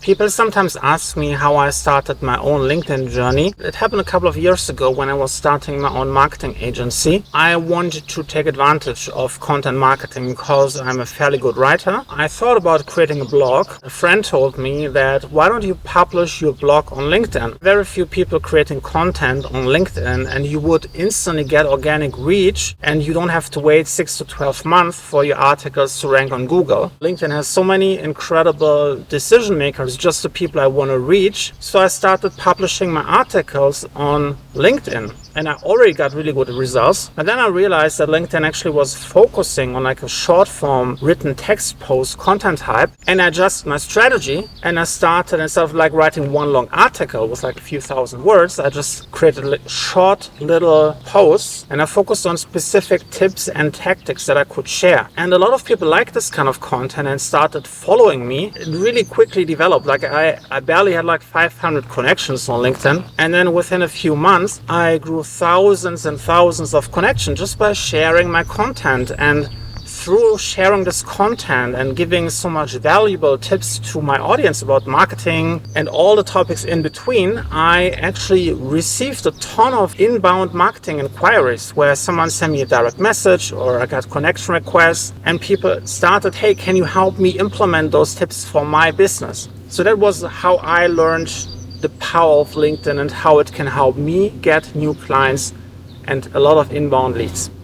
People sometimes ask me how I started my own LinkedIn journey. It happened a couple of years ago when I was starting my own marketing agency. I wanted to take advantage of content marketing because I'm a fairly good writer. I thought about creating a blog. A friend told me that why don't you publish your blog on LinkedIn? Very few people creating content on LinkedIn and you would instantly get organic reach and you don't have to wait 6 to 12 months for your articles to rank on Google. LinkedIn has so many incredible decision makers, just the people I want to reach. So I started publishing my articles on LinkedIn and I already got really good results. And then I realized that LinkedIn actually was focusing on like a short form written text post content type. And I adjusted my strategy and I started, instead of like writing one long article with like a few thousand words, I just created short little posts and I focused on specific tips and tactics that I could share. And a lot of people like this kind of content and started following me. It really quickly developed. Like I barely had like 500 connections on LinkedIn. And then within a few months, I grew thousands and thousands of connections just by sharing my content. And through sharing this content and giving so much valuable tips to my audience about marketing and all the topics in between, I actually received a ton of inbound marketing inquiries where someone sent me a direct message or I got connection requests and people started, hey, can you help me implement those tips for my business? So that was how I learned the power of LinkedIn and how it can help me get new clients and a lot of inbound leads.